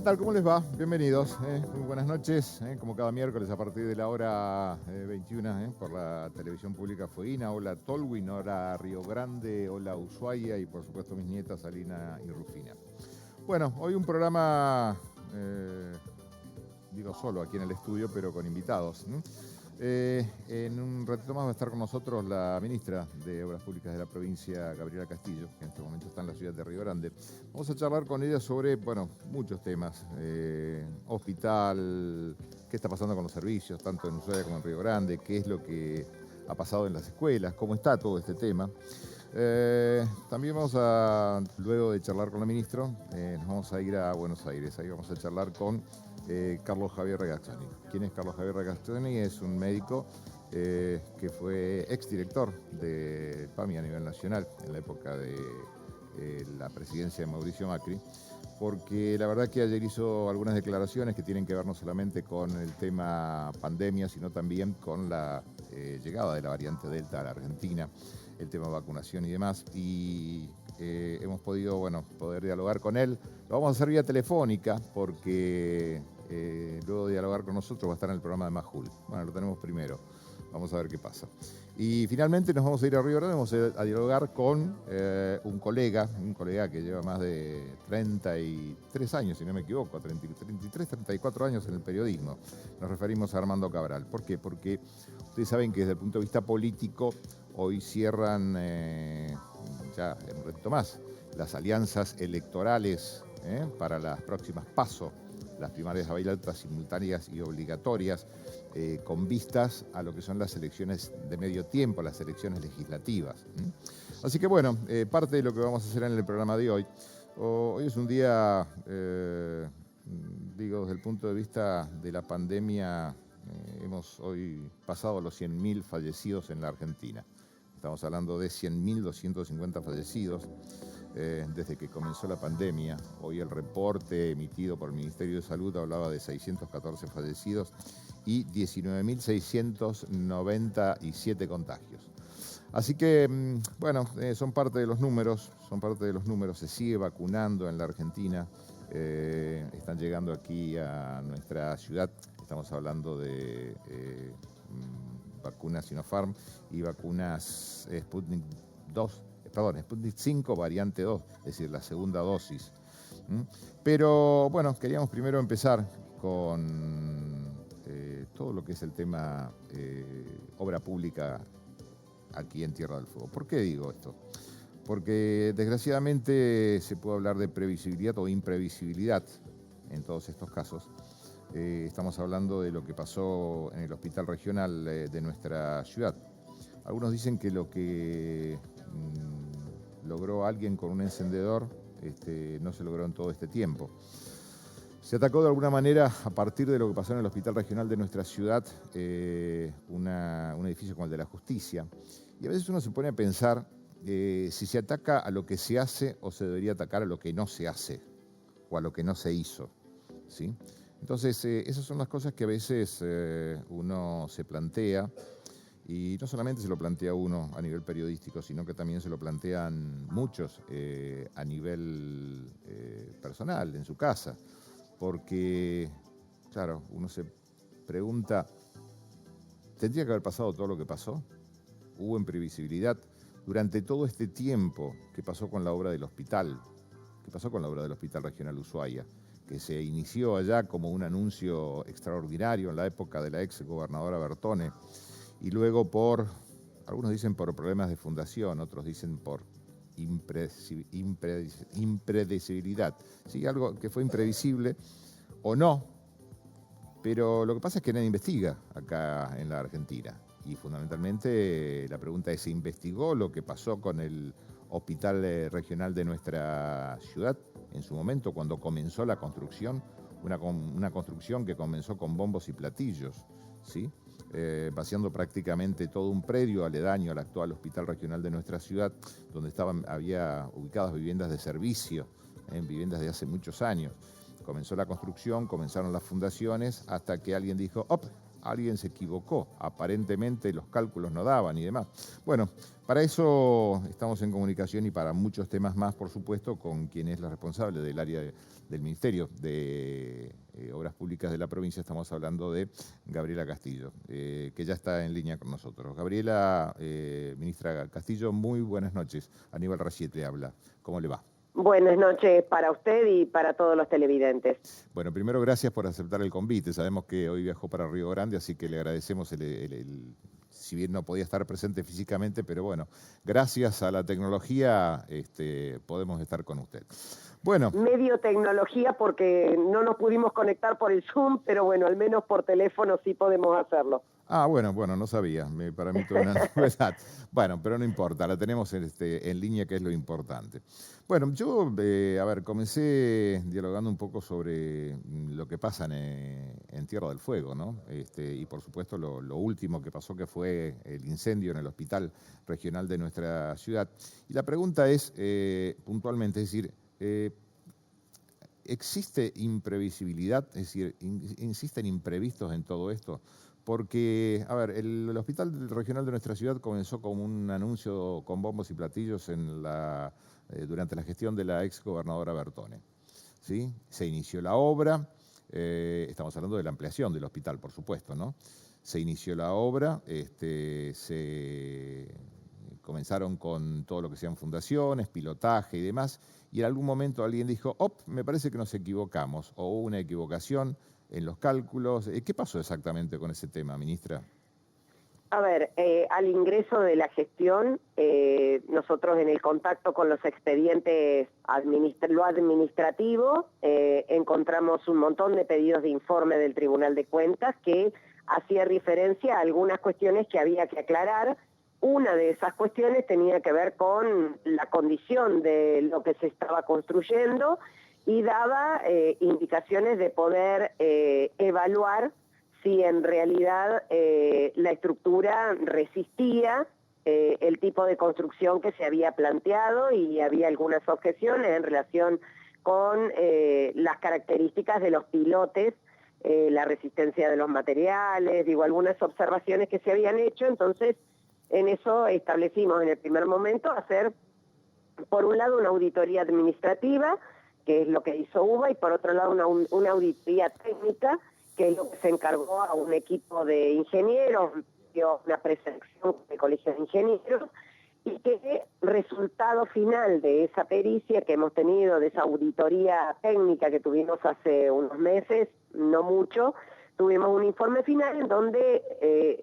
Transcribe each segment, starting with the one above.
¿Qué tal? ¿Cómo les va? Bienvenidos. Muy buenas noches. Como cada miércoles a partir de la hora 21 por la televisión pública Fueguina. Hola Tolwyn, hola Río Grande, hola Ushuaia y por supuesto mis nietas Alina y Rufina. Bueno, hoy un programa, digo solo aquí en el estudio, pero con invitados. En un ratito más va a estar con nosotros la ministra de Obras Públicas de la provincia, Gabriela Castillo, que en este momento está en la ciudad de Río Grande. Vamos a charlar con ella sobre, muchos temas. Hospital, qué está pasando con los servicios, tanto en Ushuaia como en Río Grande, qué es lo que ha pasado en las escuelas, cómo está todo este tema. También vamos a, luego de charlar con la ministra, nos vamos a ir a Buenos Aires. Ahí vamos a charlar con Carlos Javier Regazzoni. ¿Quién es Carlos Javier Regazzoni? Es un médico que fue exdirector de PAMI a nivel nacional en la época de la presidencia de Mauricio Macri, porque la verdad que ayer hizo algunas declaraciones que tienen que ver no solamente con el tema pandemia, sino también con la llegada de la variante Delta a la Argentina, el tema vacunación y demás, y hemos podido, poder dialogar con él. Lo vamos a hacer vía telefónica porque luego de dialogar con nosotros va a estar en el programa de Majul. Bueno, lo tenemos primero. Vamos a ver qué pasa. Y finalmente nos vamos a ir a Río Grande, vamos a dialogar con un colega que lleva más de 33 años, si no me equivoco, 33, 34 años en el periodismo. Nos referimos a Armando Cabral. ¿Por qué? Porque ustedes saben que desde el punto de vista político hoy cierran, ya en un ratito más, las alianzas electorales para las próximas PASO, las primarias abiertas, simultáneas y obligatorias, con vistas a lo que son las elecciones de medio tiempo, las elecciones legislativas. Así que parte de lo que vamos a hacer en el programa de hoy. Hoy es un día, desde el punto de vista de la pandemia, hemos hoy pasado los 100.000 fallecidos en la Argentina. Estamos hablando de 100.250 fallecidos desde que comenzó la pandemia. Hoy el reporte emitido por el Ministerio de Salud hablaba de 614 fallecidos y 19.697 contagios. Así que, son parte de los números, se sigue vacunando en la Argentina, están llegando aquí a nuestra ciudad, estamos hablando de vacunas Sinopharm y vacunas Sputnik 5 variante 2, es decir, la segunda dosis. Pero queríamos primero empezar con todo lo que es el tema obra pública aquí en Tierra del Fuego. ¿Por qué digo esto? Porque desgraciadamente se puede hablar de previsibilidad o imprevisibilidad en todos estos casos. Estamos hablando de lo que pasó en el hospital regional de nuestra ciudad. Algunos dicen que lo que logró alguien con un encendedor no se logró en todo este tiempo. Se atacó de alguna manera, a partir de lo que pasó en el hospital regional de nuestra ciudad, un edificio como el de la Justicia. Y a veces uno se pone a pensar si se ataca a lo que se hace o se debería atacar a lo que no se hace o a lo que no se hizo, ¿sí? Entonces, esas son las cosas que a veces uno se plantea, y no solamente se lo plantea uno a nivel periodístico, sino que también se lo plantean muchos a nivel personal, en su casa. Porque, claro, uno se pregunta, ¿tendría que haber pasado todo lo que pasó? ¿Hubo imprevisibilidad durante todo este tiempo? ¿Qué pasó con la obra del hospital? ¿Qué pasó con la obra del Hospital Regional Ushuaia? Que se inició allá como un anuncio extraordinario en la época de la ex gobernadora Bertone, y luego algunos dicen por problemas de fundación, otros dicen por impredecibilidad. ¿Sí? Algo que fue imprevisible o no, pero lo que pasa es que nadie investiga acá en la Argentina. Y fundamentalmente la pregunta es, ¿se investigó lo que pasó con el hospital regional de nuestra ciudad en su momento cuando comenzó la construcción? Una construcción que comenzó con bombos y platillos, ¿sí? Vaciando prácticamente todo un predio aledaño al actual hospital regional de nuestra ciudad, donde había ubicadas viviendas de servicio, viviendas de hace muchos años. Comenzó la construcción, comenzaron las fundaciones, hasta que alguien dijo, ¡op! Alguien se equivocó, aparentemente los cálculos no daban y demás. Bueno, para eso estamos en comunicación y para muchos temas más, por supuesto, con quien es la responsable del área del Ministerio de Obras Públicas de la provincia. Estamos hablando de Gabriela Castillo, que ya está en línea con nosotros. Gabriela, ministra Castillo, muy buenas noches. Aníbal Rachiete habla. ¿Cómo le va? Buenas noches para usted y para todos los televidentes. Bueno, primero gracias por aceptar el convite. Sabemos que hoy viajó para Río Grande, así que le agradecemos si bien no podía estar presente físicamente, pero bueno, gracias a la tecnología podemos estar con usted. Bueno. Medio tecnología porque no nos pudimos conectar por el Zoom, pero bueno, al menos por teléfono sí podemos hacerlo. Ah, bueno, no sabía. Para mí toda una novedad. Bueno, pero no importa, la tenemos en línea, que es lo importante. Bueno, yo, comencé dialogando un poco sobre lo que pasa en Tierra del Fuego, ¿no? Y por supuesto lo último que pasó, que fue el incendio en el hospital regional de nuestra ciudad. Y la pregunta es, puntualmente, es decir, ¿existe imprevisibilidad? Es decir, ¿existen imprevistos en todo esto? Porque, el Hospital Regional de nuestra ciudad comenzó con un anuncio con bombos y platillos durante la gestión de la ex gobernadora Bertone, ¿sí? Se inició la obra, estamos hablando de la ampliación del hospital, por supuesto, ¿no? Se inició la obra, comenzaron con todo lo que sean fundaciones, pilotaje y demás, y en algún momento alguien dijo, me parece que nos equivocamos, o hubo una equivocación en los cálculos. ¿Qué pasó exactamente con ese tema, ministra? A ver, al ingreso de la gestión, nosotros en el contacto con los expedientes lo administrativo, encontramos un montón de pedidos de informe del Tribunal de Cuentas que hacía referencia a algunas cuestiones que había que aclarar. Una de esas cuestiones tenía que ver con la condición de lo que se estaba construyendo y daba indicaciones de poder evaluar si en realidad la estructura resistía el tipo de construcción que se había planteado, y había algunas objeciones en relación con las características de los pilotes, la resistencia de los materiales, algunas observaciones que se habían hecho. Entonces, en eso establecimos en el primer momento hacer, por un lado, una auditoría administrativa, que es lo que hizo UBA, y por otro lado una auditoría técnica, que es lo que se encargó a un equipo de ingenieros, dio una preselección de colegios de ingenieros, y que resultado final de esa pericia que hemos tenido, de esa auditoría técnica que tuvimos hace unos meses, no mucho, tuvimos un informe final en donde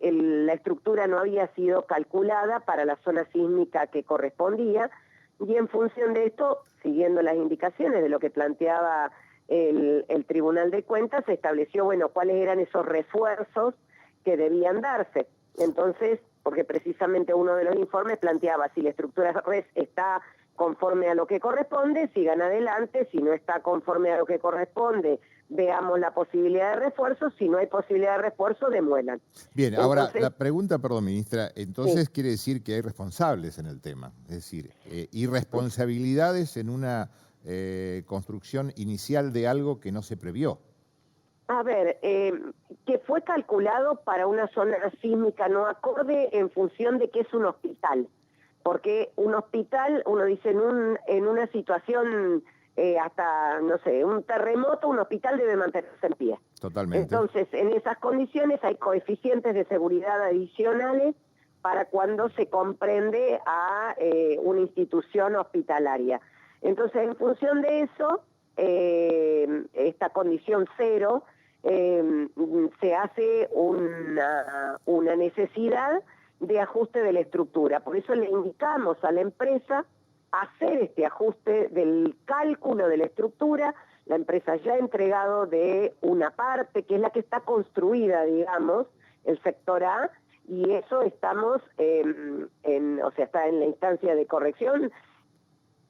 la estructura no había sido calculada para la zona sísmica que correspondía, y en función de esto, siguiendo las indicaciones de lo que planteaba el Tribunal de Cuentas, se estableció, cuáles eran esos refuerzos que debían darse. Entonces, porque precisamente uno de los informes planteaba si la estructura está conforme a lo que corresponde, sigan adelante; si no está conforme a lo que corresponde, veamos la posibilidad de refuerzo; si no hay posibilidad de refuerzo, demuelan. Bien, ahora la pregunta, perdón, ministra, entonces sí, quiere decir que hay responsables en el tema, es decir, irresponsabilidades en una construcción inicial de algo que no se previó. A ver, que fue calculado para una zona sísmica no acorde en función de que es un hospital. Porque un hospital, uno dice, en una situación hasta, no sé, un terremoto, un hospital debe mantenerse en pie. Totalmente. Entonces, en esas condiciones hay coeficientes de seguridad adicionales para cuando se comprende a una institución hospitalaria. Entonces, en función de eso, esta condición 0, se hace una necesidad de ajuste de la estructura. Por eso le indicamos a la empresa hacer este ajuste del cálculo de la estructura. la empresa ya ha entregado de una parte, que es la que está construida, digamos, el sector A, y eso estamos o sea, está en la instancia de corrección,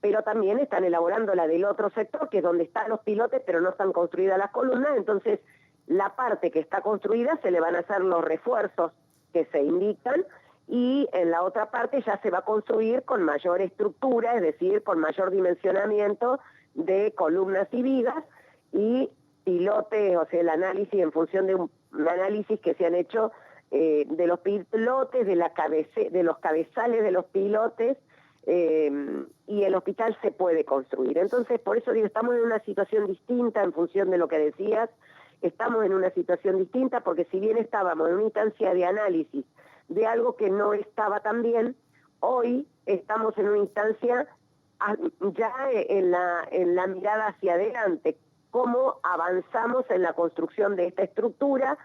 pero también están elaborando la del otro sector, que es donde están los pilotes, pero no están construidas las columnas. Entonces, la parte que está construida se le van a hacer los refuerzos que se indican, y en la otra parte ya se va a construir con mayor estructura, es decir, con mayor dimensionamiento de columnas y vigas, y pilotes, o sea, el análisis en función de un análisis que se han hecho de los pilotes, de los cabezales de los pilotes, y el hospital se puede construir. Entonces, por eso digo, estamos en una situación distinta en función de lo que decías, estamos en una situación distinta porque si bien estábamos en una instancia de análisis de algo que no estaba tan bien, hoy estamos en una instancia ya en la mirada hacia adelante, cómo avanzamos en la construcción de esta estructura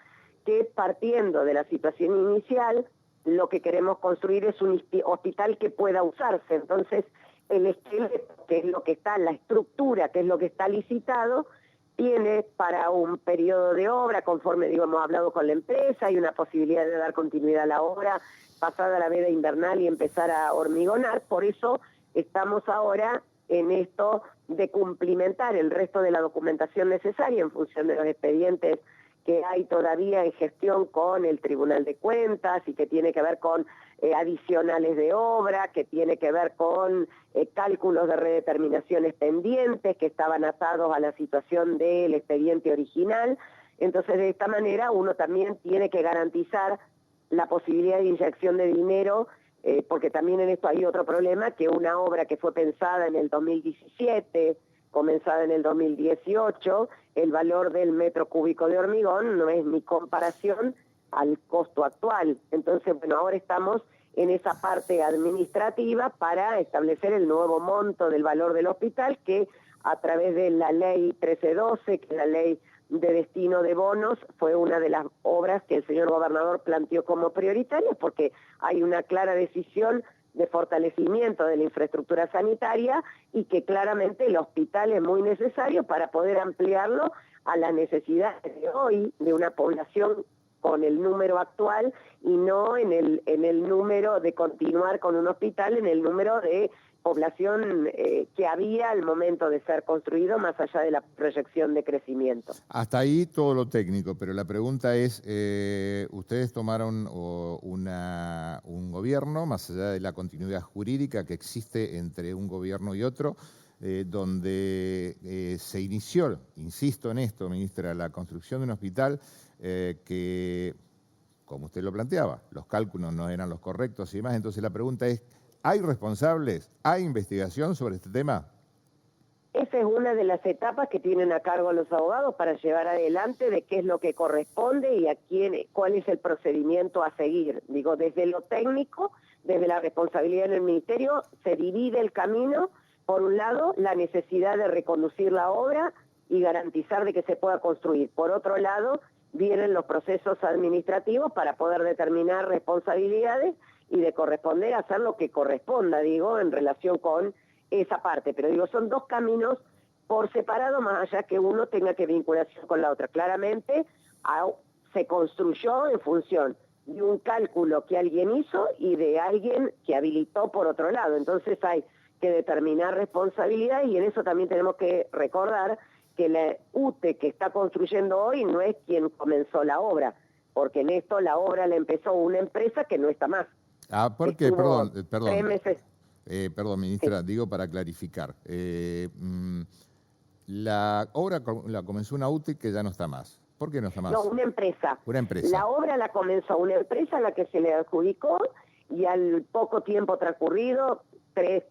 que, partiendo de la situación inicial, lo que queremos construir es un hospital que pueda usarse. Entonces, el esqueleto, que es lo que está, la estructura, que es lo que está licitado, tiene para un periodo de obra, conforme digo, hemos hablado con la empresa, hay una posibilidad de dar continuidad a la obra pasada la veda invernal y empezar a hormigonar. Por eso estamos ahora en esto de cumplimentar el resto de la documentación necesaria en función de los expedientes que hay todavía en gestión con el Tribunal de Cuentas y que tiene que ver con adicionales de obra, que tiene que ver con cálculos de redeterminaciones pendientes que estaban atados a la situación del expediente original. Entonces, de esta manera, uno también tiene que garantizar la posibilidad de inyección de dinero, porque también en esto hay otro problema, que una obra que fue pensada en el 2017, comenzada en el 2018, el valor del metro cúbico de hormigón no es ni comparación al costo actual. Entonces, bueno, ahora estamos en esa parte administrativa para establecer el nuevo monto del valor del hospital, que a través de la ley 1312, que es la ley de destino de bonos, fue una de las obras que el señor gobernador planteó como prioritarias, porque hay una clara decisión de fortalecimiento de la infraestructura sanitaria y que claramente el hospital es muy necesario para poder ampliarlo a las necesidades de hoy de una población con el número actual, y no en el número de continuar con un hospital, en el número de población que había al momento de ser construido, más allá de la proyección de crecimiento. Hasta ahí todo lo técnico, pero la pregunta es, ustedes tomaron un gobierno, más allá de la continuidad jurídica que existe entre un gobierno y otro, donde se inició, insisto en esto, ministra, la construcción de un hospital que, como usted lo planteaba, los cálculos no eran los correctos y demás. Entonces la pregunta es, ¿hay responsables? ¿Hay investigación sobre este tema? Esa es una de las etapas que tienen a cargo los abogados para llevar adelante de qué es lo que corresponde y a quién, cuál es el procedimiento a seguir. Digo, desde lo técnico, desde la responsabilidad en el ministerio, se divide el camino. Por un lado, la necesidad de reconducir la obra y garantizar de que se pueda construir. Por otro lado, vienen los procesos administrativos para poder determinar responsabilidades y de corresponder a hacer lo que corresponda, digo, en relación con esa parte. Pero digo, son dos caminos por separado, más allá que uno tenga que vinculación con la otra. Claramente se construyó en función de un cálculo que alguien hizo y de alguien que habilitó por otro lado. Entonces hay que determinar responsabilidades, y en eso también tenemos que recordar que la UTE que está construyendo hoy no es quien comenzó la obra, porque en esto la obra la empezó una empresa que no está más. Ah, ¿por qué? Perdón. 3 meses. Perdón, ministra, Sí. digo para clarificar. La obra la comenzó una UTE que ya no está más. ¿Por qué no está más? No, una empresa. Una empresa. La obra la comenzó una empresa a la que se le adjudicó, y al poco tiempo transcurrido, 3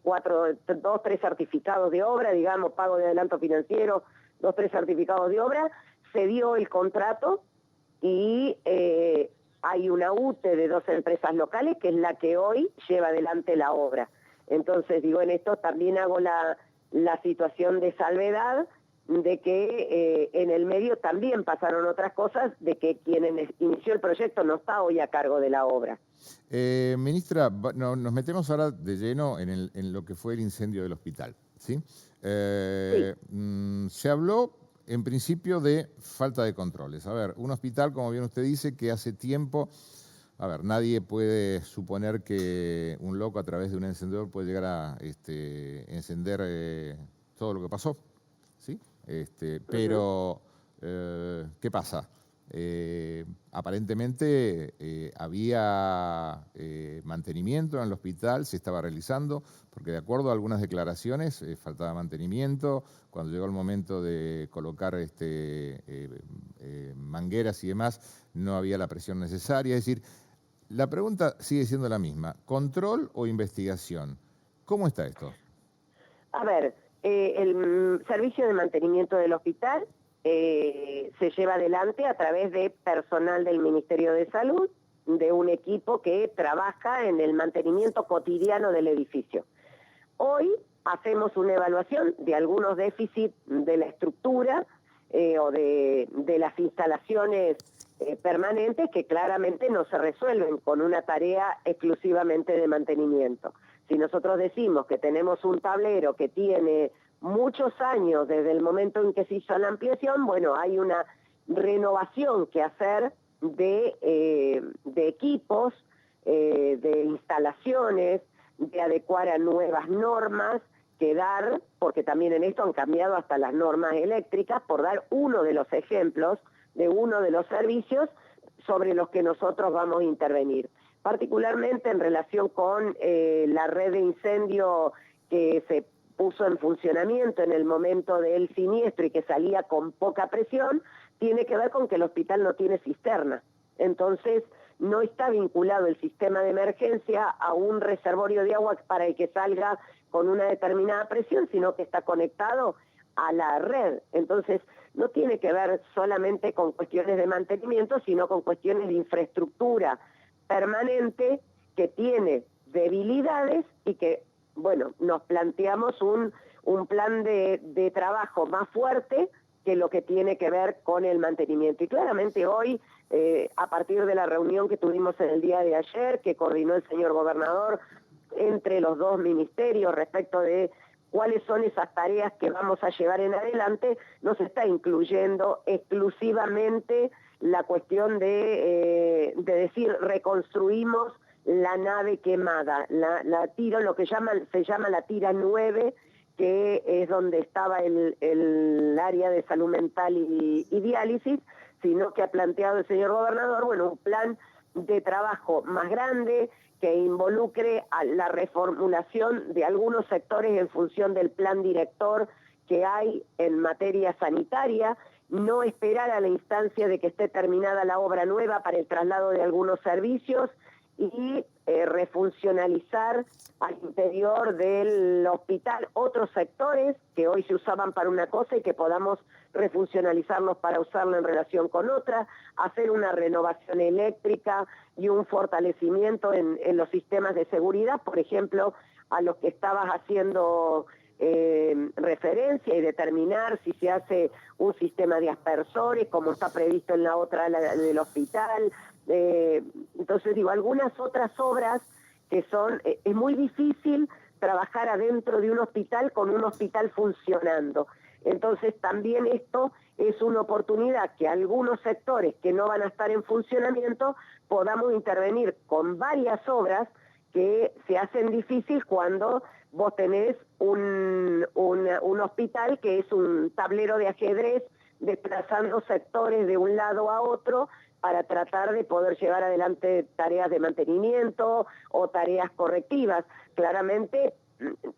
certificados de obra, digamos, pago de adelanto financiero, 2, 3 certificados de obra, se dio el contrato y hay una UTE de 2 empresas locales que es la que hoy lleva adelante la obra. Entonces, digo, en esto también hago la situación de salvedad de que en el medio también pasaron otras cosas, de que quien inició el proyecto no está hoy a cargo de la obra. Ministra, nos metemos ahora de lleno en lo que fue el incendio del hospital, ¿sí? Sí, Se habló en principio de falta de controles. A ver, un hospital, como bien usted dice, que hace tiempo, a ver, nadie puede suponer que un loco a través de un encendedor puede llegar a encender todo lo que pasó, ¿sí? ujú, Pero, ¿qué pasa? Aparentemente había mantenimiento en el hospital, se estaba realizando, porque de acuerdo a algunas declaraciones faltaba mantenimiento. Cuando llegó el momento de colocar mangueras y demás, no había la presión necesaria. Es decir, la pregunta sigue siendo la misma: ¿control o investigación? ¿Cómo está esto? A ver, el servicio de mantenimiento del hospital se lleva adelante a través de personal del Ministerio de Salud, de un equipo que trabaja en el mantenimiento cotidiano del edificio. Hoy hacemos una evaluación de algunos déficits de la estructura o de las instalaciones permanentes que claramente no se resuelven con una tarea exclusivamente de mantenimiento. Si nosotros decimos que tenemos un tablero que tiene muchos años desde el momento en que se hizo la ampliación, bueno, hay una renovación que hacer de equipos, de instalaciones, de adecuar a nuevas normas, que dar, porque también en esto han cambiado hasta las normas eléctricas, por dar uno de los ejemplos de uno de los servicios sobre los que nosotros vamos a intervenir. Particularmente en relación con la red de incendio que se puso en funcionamiento en el momento del siniestro y que salía con poca presión, tiene que ver con que el hospital no tiene cisterna. Entonces, no está vinculado el sistema de emergencia a un reservorio de agua para el que salga con una determinada presión, sino que está conectado a la red. Entonces, no tiene que ver solamente con cuestiones de mantenimiento, sino con cuestiones de infraestructura permanente que tiene debilidades y que, bueno, nos planteamos un plan de trabajo más fuerte que lo que tiene que ver con el mantenimiento. Y claramente hoy, a partir de la reunión que tuvimos en el día de ayer, que coordinó el señor gobernador entre los dos ministerios respecto de cuáles son esas tareas que vamos a llevar en adelante, nos está incluyendo exclusivamente la cuestión de decir reconstruimos la nave quemada, la tira, lo que se llama la tira 9, que es donde estaba el área de salud mental y diálisis, sino que ha planteado el señor gobernador, bueno, un plan de trabajo más grande que involucre a la reformulación de algunos sectores en función del plan director que hay en materia sanitaria, no esperar a la instancia de que esté terminada la obra nueva para el traslado de algunos servicios y refuncionalizar al interior del hospital otros sectores que hoy se usaban para una cosa y que podamos refuncionalizarlos para usarlo en relación con otra, hacer una renovación eléctrica y un fortalecimiento en los sistemas de seguridad, por ejemplo, a los que estabas haciendo referencia y determinar si se hace un sistema de aspersores, como está previsto en la otra del hospital. Entonces digo, algunas otras obras que son, es muy difícil trabajar adentro de un hospital con un hospital funcionando. Entonces también esto es una oportunidad que algunos sectores que no van a estar en funcionamiento podamos intervenir con varias obras que se hacen difícil cuando vos tenés un hospital que es un tablero de ajedrez desplazando sectores de un lado a otro para tratar de poder llevar adelante tareas de mantenimiento o tareas correctivas. Claramente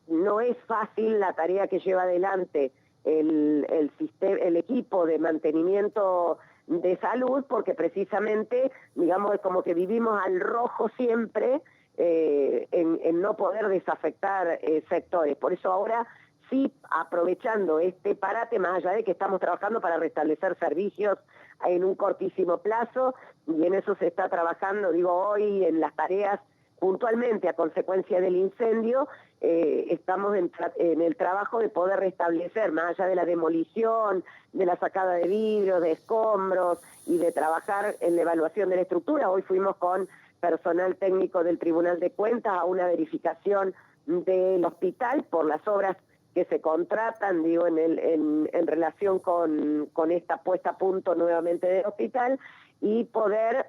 no es fácil la tarea que lleva adelante el equipo de mantenimiento de salud, porque precisamente, digamos, es como que vivimos al rojo siempre en no poder desafectar sectores. Por eso ahora sí, aprovechando este parate, más allá de que estamos trabajando para restablecer servicios en un cortísimo plazo, y en eso se está trabajando, digo, hoy en las tareas puntualmente a consecuencia del incendio, estamos en el trabajo de poder restablecer, más allá de la demolición, de la sacada de vidrio, de escombros y de trabajar en la evaluación de la estructura. Hoy fuimos con personal técnico del Tribunal de Cuentas a una verificación del hospital por las obras que se contratan, digo, en relación con esta puesta a punto nuevamente del hospital, y poder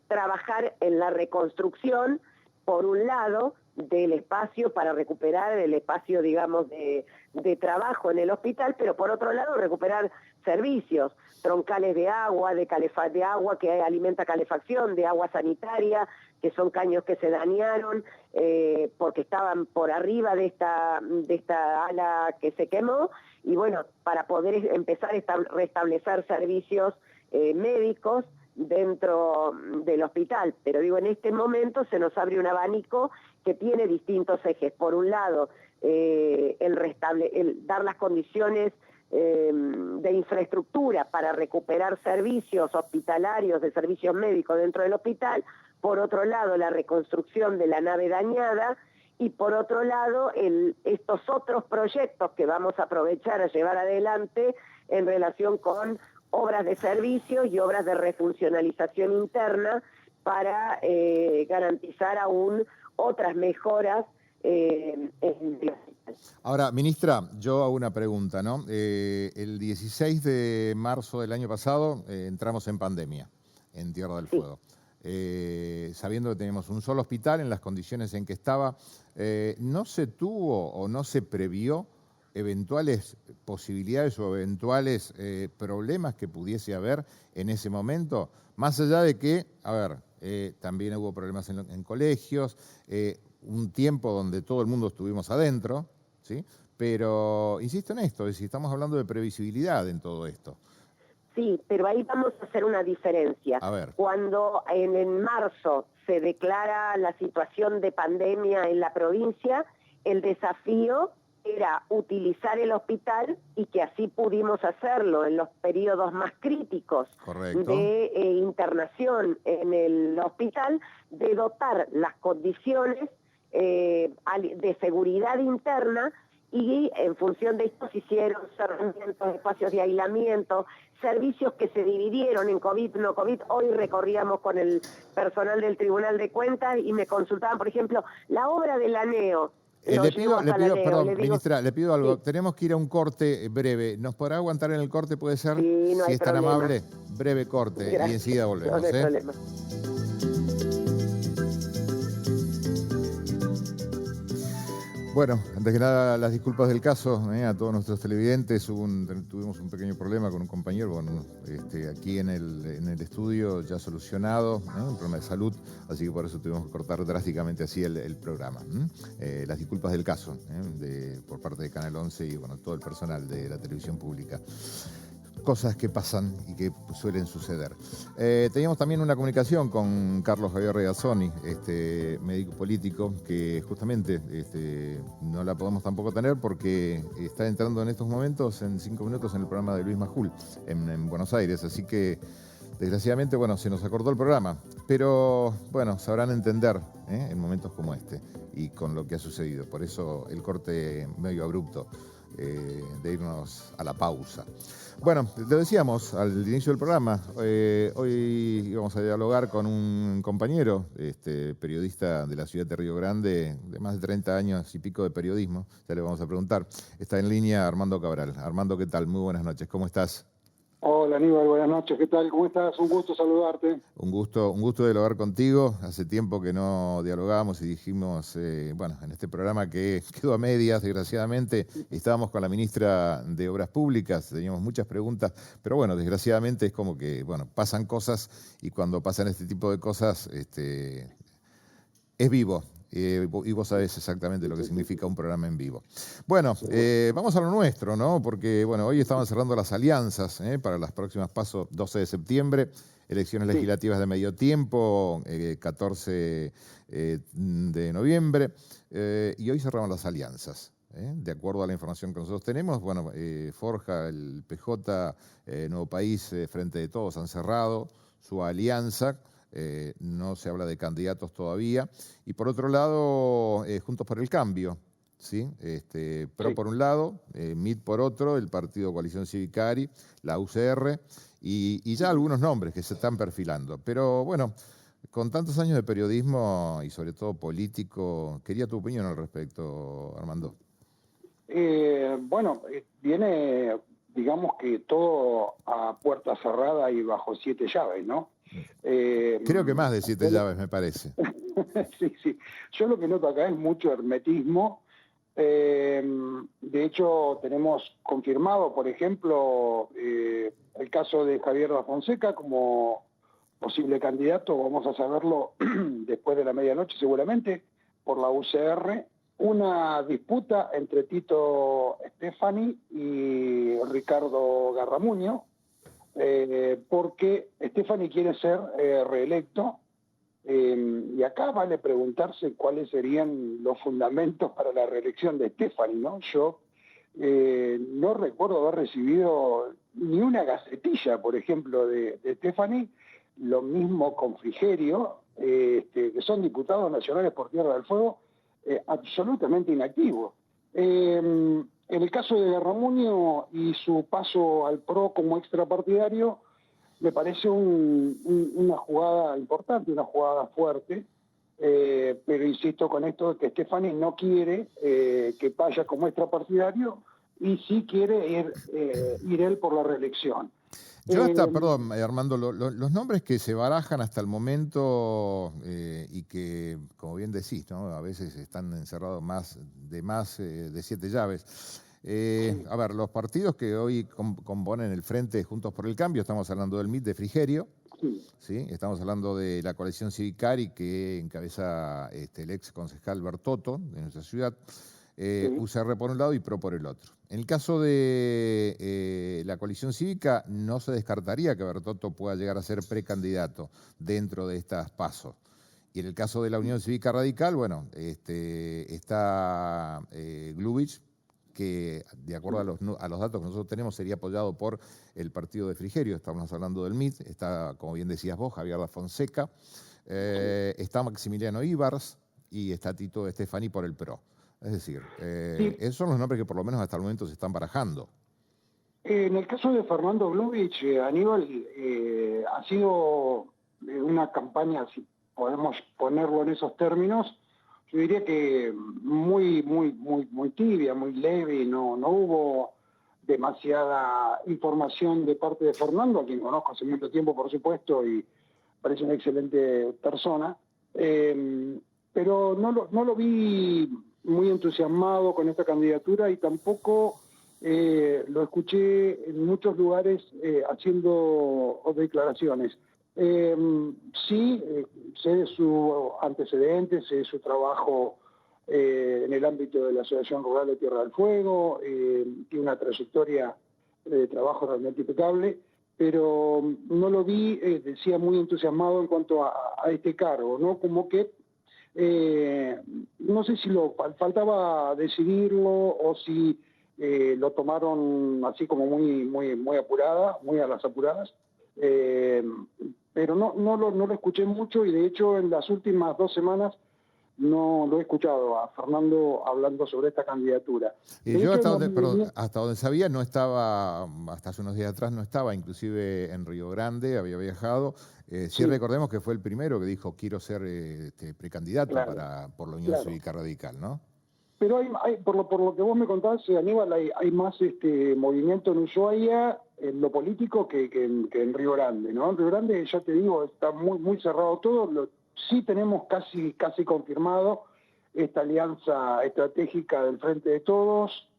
trabajar en la reconstrucción, por un lado, del espacio para recuperar el espacio, digamos, de trabajo en el hospital, pero por otro lado recuperar servicios, troncales de agua, de agua que alimenta calefacción, de agua sanitaria, que son caños que se dañaron porque estaban por arriba de esta ala que se quemó, y bueno, para poder empezar a restablecer servicios médicos dentro del hospital. Pero digo, en este momento se nos abre un abanico que tiene distintos ejes. Por un lado, el dar las condiciones de infraestructura para recuperar servicios hospitalarios, de servicios médicos dentro del hospital. Por otro lado, la reconstrucción de la nave dañada. Y por otro lado, estos otros proyectos que vamos a aprovechar a llevar adelante en relación con obras de servicio y obras de refuncionalización interna para garantizar aún otras mejoras en el hospital. Ahora, ministra, yo hago una pregunta, ¿no? El 16 de marzo del año pasado entramos en pandemia en Tierra del Fuego. Sabiendo que teníamos un solo hospital en las condiciones en que estaba, ¿no se tuvo o no se previó eventuales posibilidades o eventuales problemas que pudiese haber en ese momento? Más allá de que, a ver, también hubo problemas en colegios, un tiempo donde todo el mundo estuvimos adentro, ¿sí? Pero insisto en esto, es decir, estamos hablando de previsibilidad en todo esto. Sí, pero ahí vamos a hacer una diferencia. A ver. Cuando en marzo se declara la situación de pandemia en la provincia, el desafío era utilizar el hospital, y que así pudimos hacerlo en los periodos más críticos. Correcto. De internación en el hospital, de dotar las condiciones de seguridad interna, y en función de esto se hicieron cerramientos, espacios de aislamiento, servicios que se dividieron en COVID, no COVID. Hoy recorríamos con el personal del Tribunal de Cuentas y me consultaban, por ejemplo, la obra del ANEO. Ministra, le pido algo. Sí. Tenemos que ir a un corte breve. ¿Nos podrá aguantar en el corte, puede ser? Sí, no hay si es tan problema. amable, breve corte. Gracias. Y enseguida volvemos. No hay problema. Bueno, antes que nada, las disculpas del caso a todos nuestros televidentes. Tuvimos un pequeño problema con un compañero aquí en el estudio, ya solucionado, un problema de salud, así que por eso tuvimos que cortar drásticamente así el programa. Las disculpas del caso por parte de Canal 11 y bueno, todo el personal de la televisión pública. Cosas que pasan y que suelen suceder. Teníamos también una comunicación con Carlos Javier Regazzoni, médico político, que justamente no la podemos tampoco tener porque está entrando en estos momentos, en 5 minutos, en el programa de Luis Majul, en Buenos Aires. Así que, desgraciadamente, bueno, se nos acortó el programa. Pero, bueno, sabrán entender en momentos como este y con lo que ha sucedido. Por eso el corte medio abrupto de irnos a la pausa. Bueno, lo decíamos al inicio del programa, hoy íbamos a dialogar con un compañero, periodista de la ciudad de Río Grande, de más de 30 años y pico de periodismo, ya le vamos a preguntar. Está en línea Armando Cabral. Armando, ¿qué tal? Muy buenas noches, ¿cómo estás? Hola Aníbal, buenas noches, ¿qué tal? ¿Cómo estás? Un gusto saludarte. Un gusto dialogar contigo. Hace tiempo que no dialogábamos y dijimos, bueno, en este programa que quedó a medias, desgraciadamente, estábamos con la ministra de Obras Públicas, teníamos muchas preguntas, pero bueno, desgraciadamente es como que, bueno, pasan cosas y cuando pasan este tipo de cosas, es vivo. Y vos sabés exactamente lo que significa un programa en vivo. Bueno, vamos a lo nuestro, ¿no? Porque, bueno, hoy estaban cerrando las alianzas para las próximas PASO 12 de septiembre, elecciones legislativas de medio tiempo, 14 de noviembre, y hoy cerramos las alianzas. De acuerdo a la información que nosotros tenemos, bueno, Forja, el PJ, Nuevo País, Frente de Todos han cerrado su alianza. No se habla de candidatos todavía. Y por otro lado, Juntos por el Cambio, ¿sí? PRO por un lado, MIT por otro, el Partido Coalición Civicari, la UCR y ya algunos nombres que se están perfilando. Pero bueno, con tantos años de periodismo y sobre todo político, quería tu opinión al respecto, Armando. Bueno, viene, digamos que todo a puerta cerrada y bajo 7 llaves, ¿no? Creo que más de 7 llaves, me parece. Sí, sí. Yo lo que noto acá es mucho hermetismo. De hecho, tenemos confirmado, por ejemplo, el caso de Javier da Fonseca como posible candidato. Vamos a saberlo después de la medianoche seguramente por la UCR. Una disputa entre Tito Stefani y Ricardo Garramuño, porque Stefani quiere ser reelecto. Y acá vale preguntarse cuáles serían los fundamentos para la reelección de Stefani, ¿no? Yo no recuerdo haber recibido ni una gacetilla, por ejemplo, de Stefani, lo mismo con Frigerio, que son diputados nacionales por Tierra del Fuego, absolutamente inactivos. En el caso de Garramuño y su paso al PRO como extrapartidario, me parece una jugada importante, una jugada fuerte, pero insisto con esto de que Stefani no quiere que vaya como extrapartidario y sí quiere ir él por la reelección. Yo perdón, Armando, los nombres que se barajan hasta el momento y que, como bien decís, ¿no? A veces están encerrados de 7 llaves. A ver, los partidos que hoy componen el Frente Juntos por el Cambio, estamos hablando del MIT de Frigerio, ¿sí? Estamos hablando de la coalición Civicari que encabeza el ex concejal Bertotto de nuestra ciudad, UCR por un lado y PRO por el otro. En el caso de la coalición cívica, no se descartaría que Bertotto pueda llegar a ser precandidato dentro de estas PASO. Y en el caso de la Unión Cívica Radical, bueno, está Glubich, que de acuerdo a los datos que nosotros tenemos sería apoyado por el partido de Frigerio, estamos hablando del MIT, está, como bien decías vos, Javier da Fonseca, está Maximiliano Ibars y está Tito Stefani por el PRO. Es decir, esos son los nombres que por lo menos hasta el momento se están barajando. En el caso de Fernando Glubich, Aníbal, ha sido una campaña, si podemos ponerlo en esos términos, yo diría que muy tibia, muy leve, no hubo demasiada información de parte de Fernando, a quien conozco hace mucho tiempo, por supuesto, y parece una excelente persona, pero no lo vi muy entusiasmado con esta candidatura y tampoco lo escuché en muchos lugares haciendo declaraciones. Sí, sé de su antecedente, sé de su trabajo en el ámbito de la Asociación Rural de Tierra del Fuego, tiene una trayectoria de trabajo realmente impecable, pero no lo vi, decía, muy entusiasmado en cuanto a este cargo, ¿no? Como que no sé si faltaba decidirlo o si lo tomaron así como muy apurada, muy a las apuradas, pero no lo escuché mucho y de hecho en las últimas 2 semanas no lo he escuchado a Fernando hablando sobre esta candidatura. Y yo hasta donde sabía no estaba, hasta hace unos días atrás no estaba, inclusive en Río Grande, había viajado. Sí, recordemos que fue el primero que dijo quiero ser precandidato por la Unión Cívica Radical, ¿no? Pero por lo que vos me contabas, Aníbal, hay más movimiento en Ushuaia, en lo político, que en Río Grande, ¿no? En Río Grande, ya te digo, está muy cerrado todo. Sí tenemos casi confirmado esta alianza estratégica del Frente de Todos,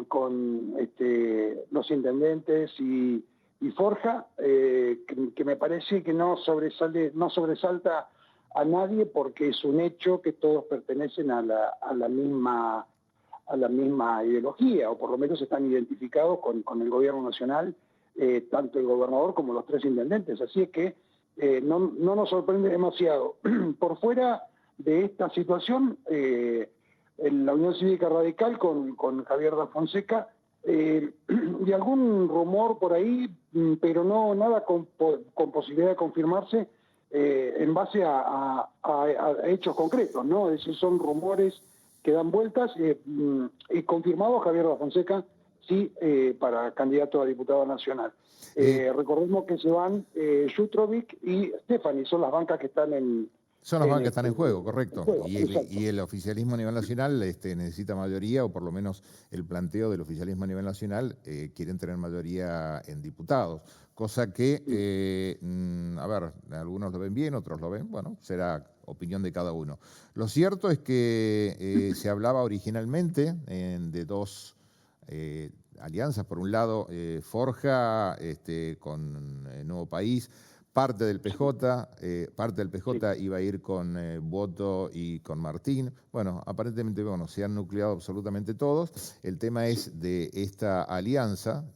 con los intendentes y Forja, que me parece que no sobresalta a nadie porque es un hecho que todos pertenecen a la misma ideología, o por lo menos están identificados con el gobierno nacional, tanto el gobernador como los 3 intendentes. Así es que no nos sorprende demasiado. Por fuera de esta situación, en la Unión Cívica Radical con Javier da Fonseca, y algún rumor por ahí, pero no nada con posibilidad de confirmarse, en base a hechos concretos, ¿no? Es decir, son rumores que dan vueltas, y confirmado Javier da Fonseca, sí, para candidato a diputado nacional. Recordemos que se van Jutrovic y Stefani, son las bancas que están en Son las bancas que están en juego, correcto. juego, Y el oficialismo a nivel nacional necesita mayoría, o por lo menos el planteo del oficialismo a nivel nacional, quieren tener mayoría en diputados. Cosa que, a ver, algunos lo ven bien, otros lo ven, bueno, será opinión de cada uno. Lo cierto es que se hablaba originalmente de dos alianzas. Por un lado, Forja con Nuevo País. Parte del PJ iba a ir con Boto y con Martín. Bueno, aparentemente se han nucleado absolutamente todos. El tema es de esta alianza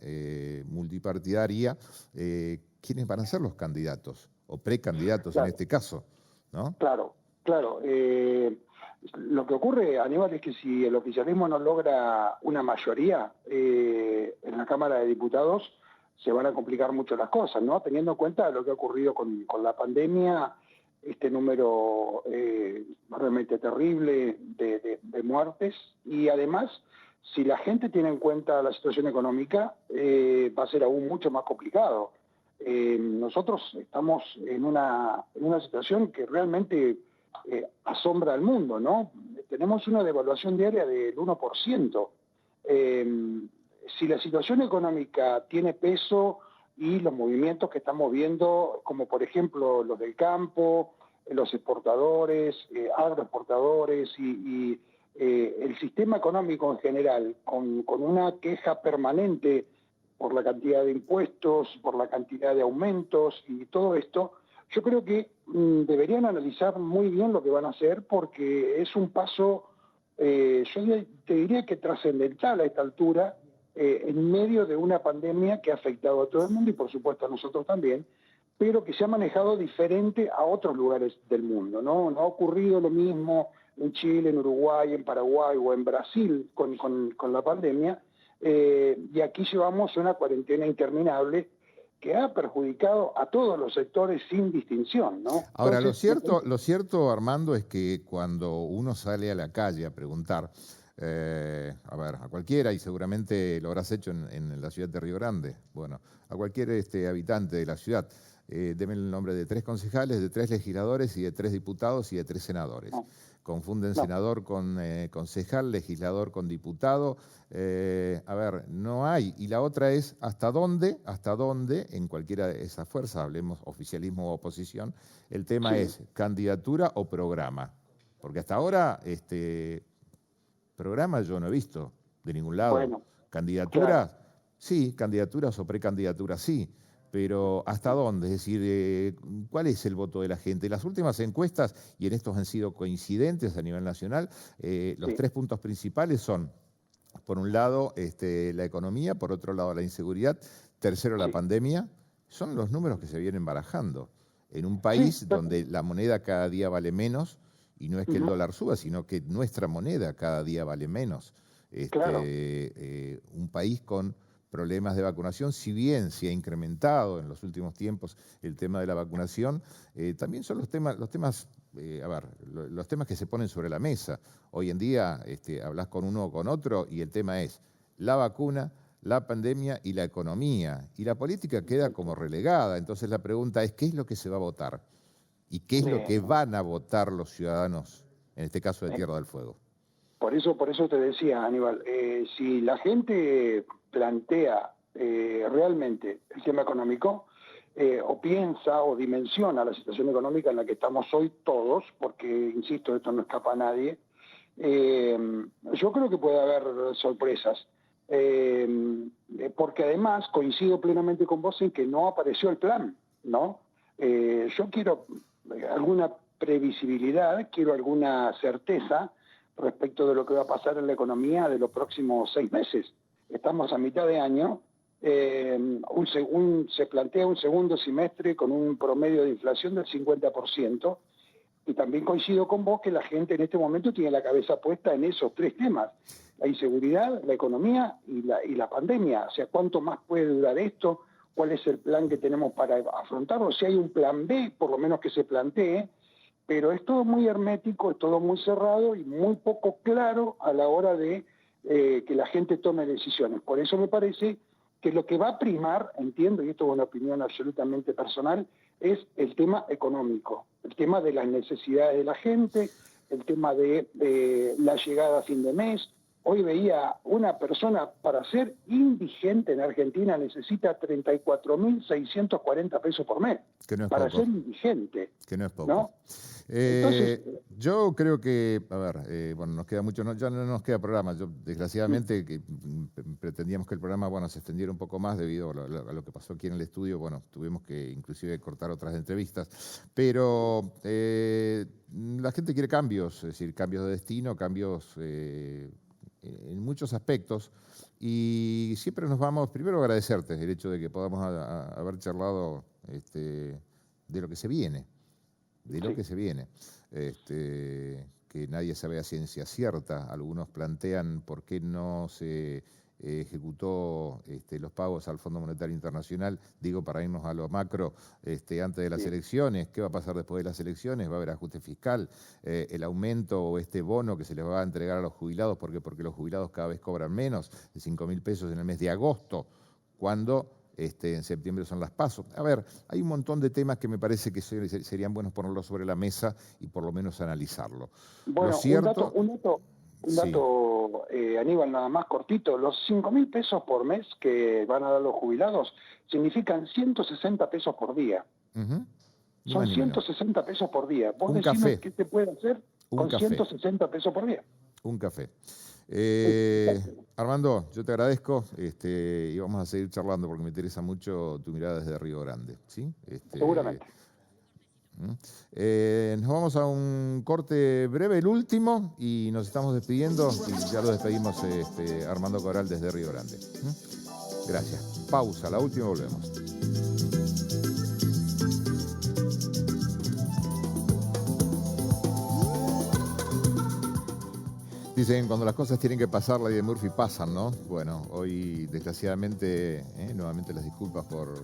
multipartidaria, ¿quiénes van a ser los candidatos o precandidatos claro, en este caso? ¿No? Claro, claro. Lo que ocurre, Aníbal, es que si el oficialismo no logra una mayoría en la Cámara de Diputados, se van a complicar mucho las cosas, ¿no? Teniendo en cuenta lo que ha ocurrido con la pandemia, este número realmente terrible de muertes, y además, si la gente tiene en cuenta la situación económica, va a ser aún mucho más complicado. Nosotros estamos en una situación que realmente asombra al mundo, ¿no? Tenemos una devaluación diaria del 1%. Si la situación económica tiene peso y los movimientos que estamos viendo, como por ejemplo los del campo, los exportadores, agroexportadores y el sistema económico en general, con una queja permanente por la cantidad de impuestos, por la cantidad de aumentos y todo esto, yo creo que deberían analizar muy bien lo que van a hacer, porque es un paso, yo te diría que trascendental a esta altura, en medio de una pandemia que ha afectado a todo el mundo y por supuesto a nosotros también, pero que se ha manejado diferente a otros lugares del mundo, ¿no? No ha ocurrido lo mismo en Chile, en Uruguay, en Paraguay o en Brasil con la pandemia, y aquí llevamos una cuarentena interminable que ha perjudicado a todos los sectores sin distinción, ¿no? Ahora, Entonces, lo cierto, Armando, es que cuando uno sale a la calle a preguntar, a ver, a cualquiera, y seguramente lo habrás hecho en la ciudad de Río Grande, bueno, a cualquier habitante de la ciudad, deme el nombre de 3 concejales, de 3 legisladores y de 3 diputados y de 3 senadores. no, Confunden no. senador con concejal, legislador con diputado. A ver, no hay. Y la otra es hasta dónde en cualquiera de esas fuerzas, hablemos oficialismo o oposición, el tema Sí. es candidatura o programa. Porque hasta ahora, programa yo no he visto de ningún lado. Bueno, Candidaturas, claro. sí, candidaturas o precandidaturas, sí. Pero ¿hasta dónde? Es decir, ¿cuál es el voto de la gente? Las últimas encuestas, y en estos han sido coincidentes a nivel nacional, los Sí. 3 puntos principales son, por un lado, la economía, por otro lado, la inseguridad, tercero, la Sí. pandemia. Son los números que se vienen barajando. En un Sí, país donde la moneda cada día vale menos, y no es que el uh-huh. dólar suba, sino que nuestra moneda cada día vale menos. Claro. Un país con problemas de vacunación, si bien se ha incrementado en los últimos tiempos el tema de la vacunación, también son los temas que se ponen sobre la mesa. Hoy en día hablas con uno o con otro y el tema es la vacuna, la pandemia y la economía. Y la política queda como relegada. Entonces la pregunta es, ¿qué es lo que se va a votar? ¿Y qué es lo que van a votar los ciudadanos, en este caso de Tierra del Fuego? Por eso te decía, Aníbal, si la gente plantea realmente el tema económico, o piensa o dimensiona la situación económica en la que estamos hoy todos, porque, insisto, esto no escapa a nadie, yo creo que puede haber sorpresas. Porque además coincido plenamente con vos en que no apareció el plan, ¿no? Yo quiero alguna previsibilidad, quiero alguna certeza respecto de lo que va a pasar en la economía de los próximos 6 meses. Estamos a mitad de año, se plantea un segundo semestre con un promedio de inflación del 50%, y también coincido con vos que la gente en este momento tiene la cabeza puesta en esos 3 temas: la inseguridad, la economía y la pandemia. O sea, ¿cuánto más puede durar esto? ¿Cuál es el plan que tenemos para afrontarlo? Si hay un plan B, por lo menos que se plantee, pero es todo muy hermético, es todo muy cerrado y muy poco claro a la hora de que la gente tome decisiones. Por eso me parece que lo que va a primar, entiendo, y esto es una opinión absolutamente personal, es el tema económico, el tema de las necesidades de la gente, el tema de la llegada a fin de mes. Hoy veía una persona para ser indigente en Argentina necesita 34.640 pesos por mes. Que no es para poco. ser indigente. Que no es poco. ¿No? Entonces, yo creo que, a ver, bueno, nos queda mucho, ya no nos queda programa. Yo, desgraciadamente, que pretendíamos que el programa, bueno, se extendiera un poco más debido a lo que pasó aquí en el estudio. Bueno, tuvimos que inclusive cortar otras entrevistas. Pero la gente quiere cambios, es decir, cambios de destino, cambios en muchos aspectos. Y siempre nos vamos, primero agradecerte el hecho de que podamos haber charlado de lo que se viene. De lo que se viene, que nadie sabe a ciencia cierta. Algunos plantean por qué no se ejecutó los pagos al Fondo Monetario Internacional, digo, para irnos a lo macro, antes de las elecciones. ¿Qué va a pasar después de las elecciones? ¿Va a haber ajuste fiscal? ¿El aumento o este bono que se les va a entregar a los jubilados? Porque los jubilados cada vez cobran menos, de 5.000 pesos en el mes de agosto, cuando en septiembre son las PASO. A ver, hay un montón de temas que me parece que serían buenos ponerlos sobre la mesa y por lo menos analizarlo. Bueno, lo cierto, un dato, Aníbal, nada más cortito. Los 5.000 pesos por mes que van a dar los jubilados significan 160 pesos por día. Son 160 pesos por día. Vos decime qué se puede hacer con 160 pesos por día. Un café. Armando, yo te agradezco y vamos a seguir charlando porque me interesa mucho tu mirada desde Río Grande. ¿Sí? Seguramente. Nos vamos a un corte breve, el último, y nos estamos despidiendo. Y ya lo despedimos Armando Coral desde Río Grande. Gracias. Pausa, la última, volvemos. Dicen, cuando las cosas tienen que pasar, la ley de Murphy pasan, ¿no? Bueno, hoy, desgraciadamente, nuevamente las disculpas por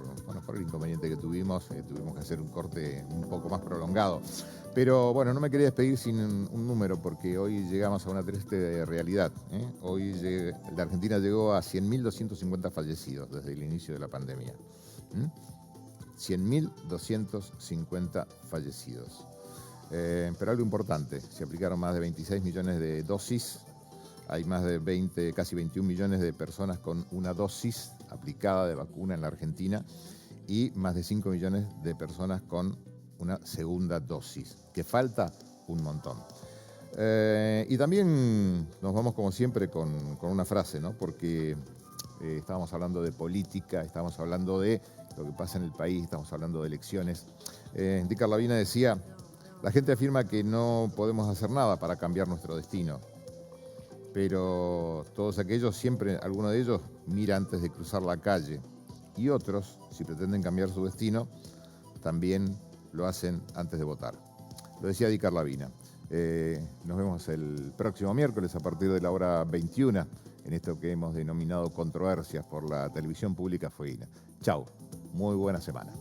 el inconveniente que tuvimos. Tuvimos que hacer un corte un poco más prolongado. Pero, bueno, no me quería despedir sin un número, porque hoy llegamos a una triste realidad. Hoy la Argentina llegó a 100.250 fallecidos desde el inicio de la pandemia. 100.250 fallecidos. Pero algo importante, se aplicaron más de 26 millones de dosis, hay más de casi 21 millones de personas con una dosis aplicada de vacuna en la Argentina y más de 5 millones de personas con una segunda dosis, que falta un montón. Y también nos vamos como siempre con una frase, ¿no? Porque estábamos hablando de política, estábamos hablando de lo que pasa en el país, estamos hablando de elecciones. Di Carlavina decía: la gente afirma que no podemos hacer nada para cambiar nuestro destino, pero todos aquellos, siempre alguno de ellos mira antes de cruzar la calle, y otros, si pretenden cambiar su destino, también lo hacen antes de votar. Lo decía Di Carlavina. Nos vemos el próximo miércoles a partir de la hora 21 en esto que hemos denominado Controversias por la televisión pública fueguina. Chau, muy buena semana.